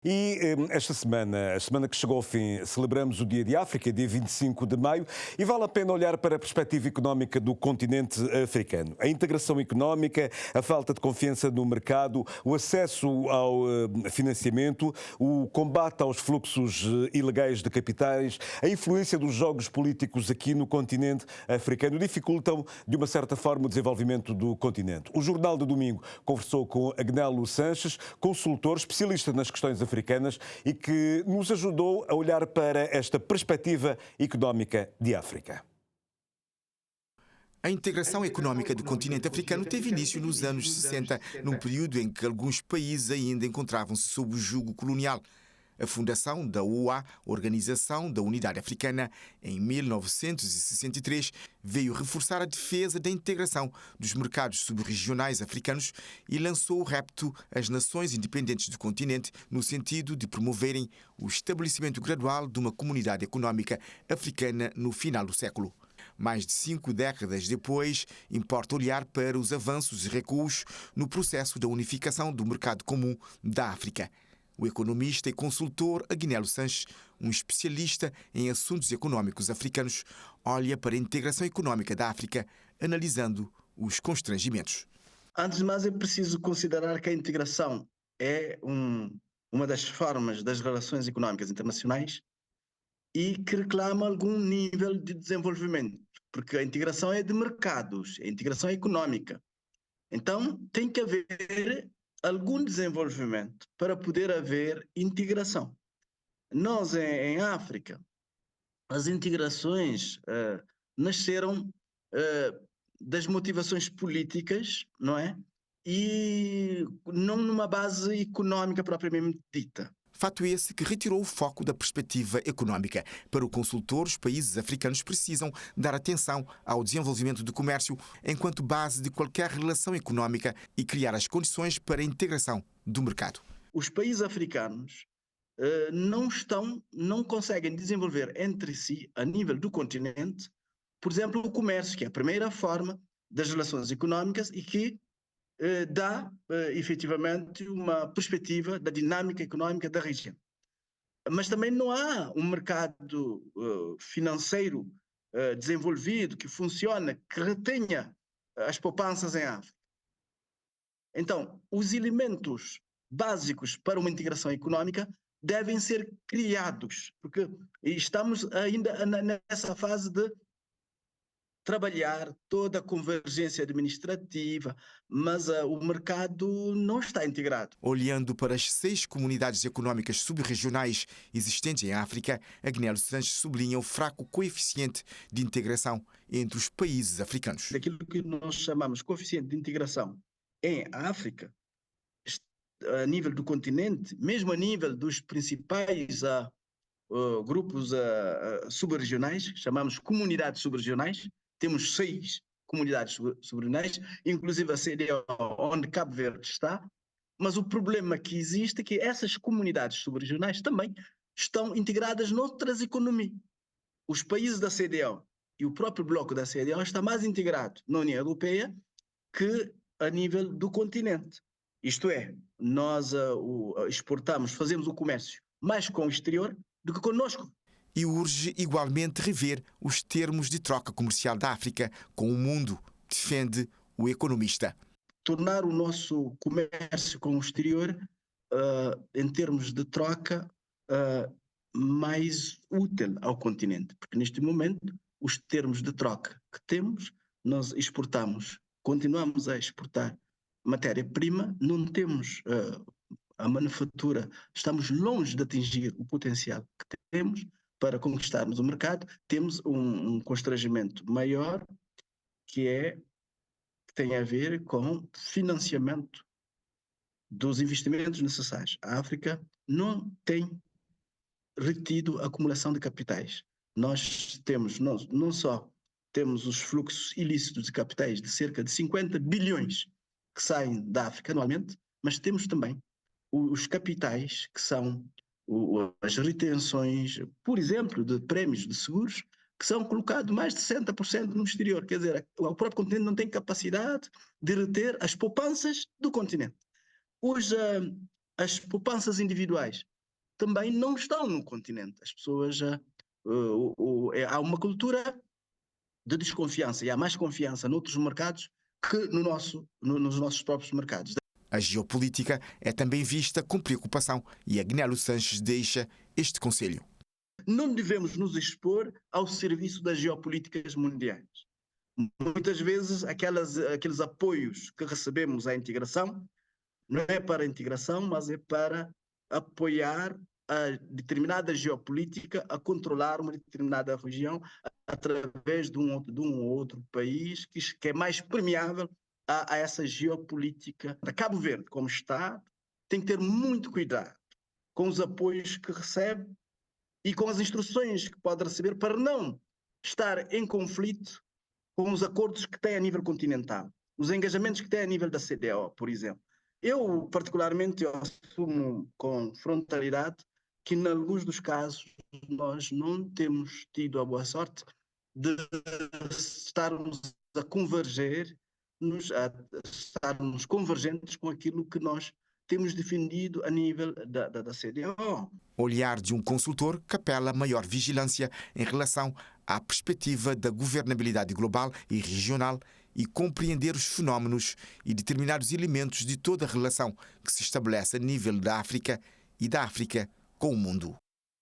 Esta semana, a semana que chegou ao fim, celebramos o Dia de África, dia 25 de maio, e vale a pena olhar para a perspectiva económica do continente africano. A integração económica, a falta de confiança no mercado, o acesso ao financiamento, o combate aos fluxos ilegais de capitais, a influência dos jogos políticos aqui no continente africano dificultam, de uma certa forma, o desenvolvimento do continente. O Jornal do Domingo conversou com Agnello Sanches, consultor, especialista nas questões africanas e que nos ajudou a olhar para esta perspectiva económica de África. A integração económica do continente africano teve início nos anos 60, num período em que alguns países ainda encontravam-se sob o jugo colonial. A fundação da OUA, Organização da Unidade Africana, em 1963, veio reforçar a defesa da integração dos mercados subregionais africanos e lançou o repto às nações independentes do continente no sentido de promoverem o estabelecimento gradual de uma comunidade económica africana no final do século. Mais de 5 décadas depois, importa olhar para os avanços e recuos no processo da unificação do mercado comum da África. O economista e consultor Agnello Sanches, um especialista em assuntos económicos africanos, olha para a integração económica da África, analisando os constrangimentos. Antes de mais, é preciso considerar que a integração é uma das formas das relações económicas internacionais e que reclama algum nível de desenvolvimento, porque a integração é de mercados, a integração é económica. Então, tem que haver algum desenvolvimento para poder haver integração. Nós, em África, as integrações nasceram das motivações políticas, não é? E não numa base económica propriamente dita. Fato esse que retirou o foco da perspectiva económica. Para o consultor, os países africanos precisam dar atenção ao desenvolvimento do comércio enquanto base de qualquer relação económica e criar as condições para a integração do mercado. Os países africanos não conseguem desenvolver entre si, a nível do continente, por exemplo, o comércio, que é a primeira forma das relações económicas e que dá efetivamente uma perspectiva da dinâmica económica da região. Mas também não há um mercado financeiro desenvolvido, que funciona, que retenha as poupanças em África. Então, os elementos básicos para uma integração económica devem ser criados, porque estamos ainda nessa fase de trabalhar toda a convergência administrativa, mas o mercado não está integrado. Olhando para as 6 comunidades económicas subregionais existentes em África, Agnello Sanches sublinha o fraco coeficiente de integração entre os países africanos. Daquilo que nós chamamos de coeficiente de integração em África, a nível do continente, mesmo a nível dos principais grupos subregionais, chamamos comunidades subregionais, temos 6 comunidades subregionais, inclusive a CEDEAO, onde Cabo Verde está, mas o problema que existe é que essas comunidades subregionais também estão integradas noutras economias. Os países da CEDEAO e o próprio bloco da CEDEAO está mais integrado na União Europeia que a nível do continente. Isto é, nós exportamos, fazemos o comércio mais com o exterior do que connosco. E urge igualmente rever os termos de troca comercial da África com o mundo, defende o economista. Tornar o nosso comércio com o exterior, em termos de troca, mais útil ao continente, porque neste momento os termos de troca que temos, nós exportamos, continuamos a exportar matéria-prima, não temos a manufatura, estamos longe de atingir o potencial que temos para conquistarmos o mercado, temos um constrangimento maior que tem a ver com financiamento dos investimentos necessários. A África não tem retido a acumulação de capitais. Nós temos, não só temos os fluxos ilícitos de capitais de cerca de 50 bilhões que saem da África anualmente, mas temos também os capitais que são as retenções, por exemplo, de prémios de seguros, que são colocados mais de 60% no exterior. Quer dizer, o próprio continente não tem capacidade de reter as poupanças do continente. as poupanças individuais também não estão no continente. As pessoas, há uma cultura de desconfiança e há mais confiança noutros mercados que nos nossos próprios mercados. A geopolítica é também vista com preocupação e Agnello Sanches deixa este conselho. Não devemos nos expor ao serviço das geopolíticas mundiais. Muitas vezes aqueles apoios que recebemos à integração não é para a integração, mas é para apoiar a determinada geopolítica a controlar uma determinada região através de um ou outro país que é mais permeável a essa geopolítica. Cabo Verde, como Estado, tem que ter muito cuidado com os apoios que recebe e com as instruções que pode receber para não estar em conflito com os acordos que tem a nível continental, os engajamentos que tem a nível da CEDEAO, por exemplo. Eu, particularmente, assumo com frontalidade que, em alguns dos casos, nós não temos tido a boa sorte de estarmos a converger, estarmos convergentes com aquilo que nós temos defendido a nível da CEDEAO. Olhar de um consultor que apela a maior vigilância em relação à perspectiva da governabilidade global e regional e compreender os fenómenos e determinados elementos de toda a relação que se estabelece a nível da África e da África com o mundo.